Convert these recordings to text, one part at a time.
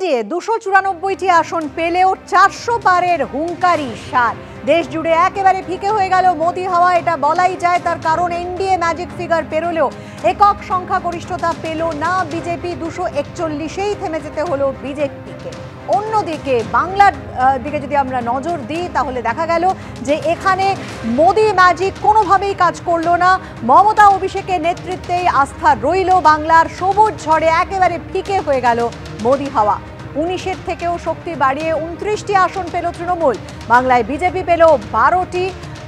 NDA 294টি আসন পেলেও 400 পারের হুঙ্কারি সার। দেশ জুড়ে একেবারে ফিকে হয়ে গেল মোদি হাওয়া, এটা বলাই যায়। তার কারণ এনডিএ ম্যাজিক ফিগার পেরোলেও একক সংখ্যাগরিষ্ঠতা পেল না বিজেপি। 241এই থেমে যেতে হলো বিজেপিকে। অন্যদিকে বাংলার দিকে যদি আমরা নজর দিই তাহলে দেখা গেল যে এখানে মোদি ম্যাজিক কোনোভাবেই কাজ করলো না। মমতা অভিষেকের নেতৃত্বেই আস্থা রইল বাংলার। সবুজ ঝড়ে একেবারে ফিকে হয়ে গেল মোদি হাওয়া। 19-এর থেকেও শক্তি বাড়িয়ে 29টি আসন পেল তৃণমূল। বাংলায় বিজেপি পেল 12টি,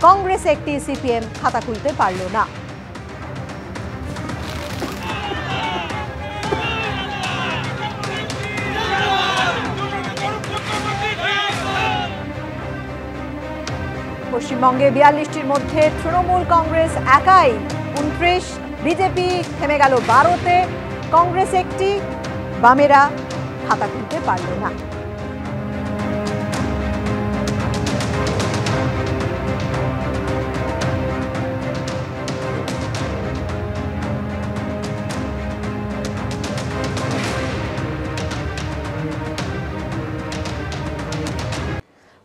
কংগ্রেস একটি, সিপিএম খাতা খুলতে পারল না। পশ্চিমবঙ্গে 42টির মধ্যে তৃণমূল কংগ্রেস একাই 29, বিজেপি থেমে গেল 12তে, কংগ্রেস একটি, বামেরা খাতা খুলতে পারল না।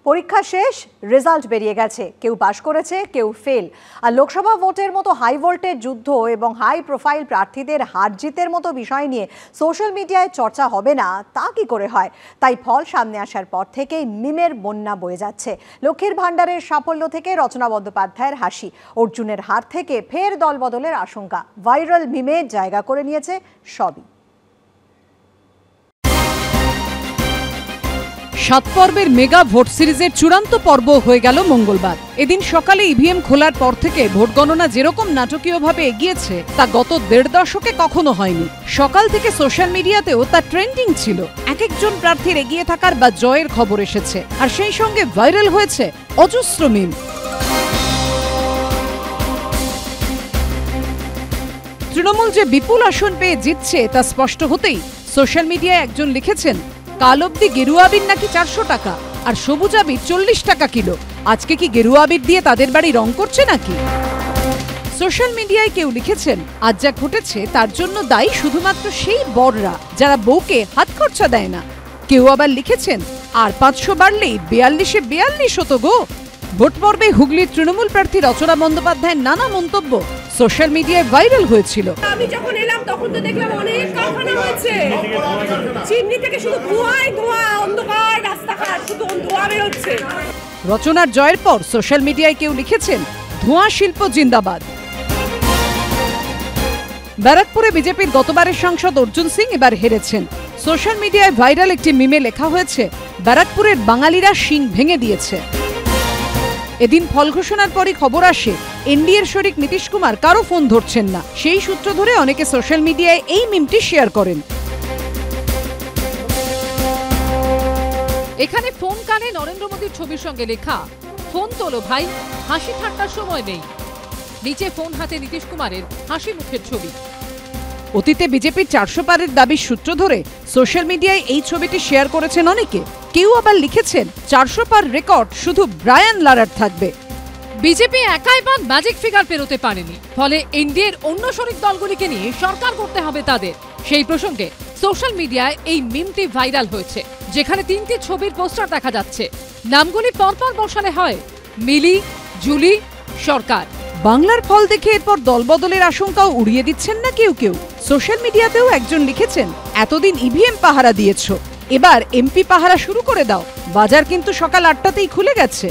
পরীক্ষা শেষ, রেজাল্ট বেরিয়ে গেছে। কেউ পাশ করেছে, কেউ ফেল। আর লোকসভা ভোটের মতো হাই ভোল্টেজ যুদ্ধ এবং হাই প্রোফাইল প্রার্থীদের হার জিতের মতো বিষয় নিয়ে সোশ্যাল মিডিয়ায় চর্চা হবে না, তা কি করে হয়? তাই ফল সামনে আসার পর থেকেই মিমের বন্যা বয়ে যাচ্ছে। লক্ষ্মীর ভাণ্ডারের সাফল্য থেকে রচনা বন্দ্যোপাধ্যায়ের হাসি, অর্জুনের হার থেকে ফের দলবদলের আশঙ্কা, ভাইরাল মিমে জায়গা করে নিয়েছে সবই। 7 পর্বের মেগা ভোট সিরিজের চূড়ান্ত পর্ব হয়ে গেল মঙ্গলবার। এদিন সকালে ইভিএম খোলার পর থেকে ভোট গণনা যেরকম নাটকীয়ভাবে এগিয়েছে তা গত 1.5 দশকে কখনো হয়নি। সকাল থেকে সোশ্যাল মিডিয়াতেও তা ট্রেন্ডিং ছিল। এক একজন প্রার্থীর এগিয়ে থাকার বা জয়ের খবর এসেছে, আর সেই সঙ্গে ভাইরাল হয়েছে অজস্র মিম। তৃণমূল যে বিপুল আসন পেয়ে জিতছে তা স্পষ্ট হতেই সোশ্যাল মিডিয়ায় একজন লিখেছেন, কাল অব্দি গেরুয়া আবির নাকি 400 টাকা আর সবুজ আবির 40 টাকা কিলো। আজকে কি গেরুয়া আবির দিয়ে তাদের বাড়ি রং করছে নাকি? সোশ্যাল মিডিয়ায় কেউ লিখেছেন, আজ যা ঘটেছে তার জন্য দায়ী শুধুমাত্র সেই বররা যারা বউকে হাত খরচা দেয় না। কেউ আবার লিখেছেন, আর 500 বাড়লেই 42-এ 42 হতো গো। ভোট পর্বে হুগলির তৃণমূল প্রার্থী রচনা বন্দ্যোপাধ্যায়ের নানা মন্তব্য সোশ্যাল মিডিয়ায় ভাইরাল হয়েছিল। আমি যখন এলাম তখন তো দেখলাম অনেক কারখানা হয়েছে, চিমনি থেকে শুধু ধোঁয়াই ধোঁয়া, অন্ধকার রাস্তাঘাট, শুধু ধোঁয়া বের হচ্ছে। রচনার জয়ের পর সোশ্যাল মিডিয়ায় কেউ লিখেছেন, ধোঁয়া শিল্প জিন্দাবাদ। ব্যারাকপুরে বিজেপির গতবারের সাংসদ অর্জুন সিং এবার হেরেছেন। সোশ্যাল মিডিয়ায় ভাইরাল একটি মিমে লেখা হয়েছে, ব্যারাকপুরের বাঙালিরা শিং ভেঙে দিয়েছে। এদিন ফল ঘোষণার পরই খবর আসে এনডিএর শরিক নীতিশ কুমার কারো ফোন ধরছেন না। সেই সূত্র ধরে অনেকে সোশ্যাল মিডিয়ায় এই মিমটি শেয়ার করেন। এখানে ফোন কানে নরেন্দ্র মোদীর ছবির সঙ্গে লেখা, ফোন তোলো ভাই, হাসি ঠাট্টার সময় নেই। নিচে ফোন হাতে নীতিশ কুমারের হাসি মুখের ছবি। অতীতে বিজেপির 400 পারের দাবির সূত্র ধরে সোশ্যাল মিডিয়ায় এই ছবিটি শেয়ার করেছেন অনেকে। কেউ আবার লিখেছেন, 400 পার রেকর্ড শুধু ব্রায়ান লারার থাকবে। বিজেপি একাই বাদ ম্যাজিক ফিগার পেরোতে পারেনি, ফলে এনডিএর অন্য শরিক দলগুলিকে নিয়ে সরকার করতে হবে তাদের। সেই প্রসঙ্গে সোশ্যাল মিডিয়ায় এই মিমটি ভাইরাল হয়েছে, যেখানে 3টি ছবির পোস্টার দেখা যাচ্ছে। নামগুলি পরপর বসালে হয় মিলি, জুলি, সরকার। বাংলার ফল দেখে এরপর দলবদলের আশঙ্কাও উড়িয়ে দিচ্ছেন না কেউ কেউ। সোশ্যাল মিডিয়াতেও একজন লিখেছেন, এতদিন ইভিএম পাহারা দিয়েছ, এবার এমপি পাহারা শুরু করে দাও। বাজার কিন্তু সকাল 8টাতেই খুলে গেছে।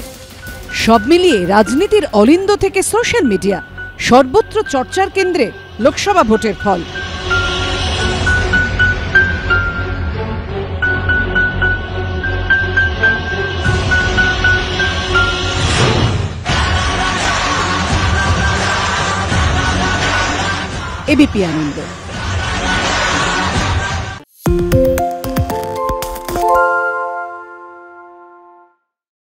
সব মিলিয়ে রাজনীতির অলিন্দ থেকে সোশ্যাল মিডিয়া, সর্বত্র চর্চার কেন্দ্রে লোকসভা ভোটের ফল। এবিপি আনন্দ।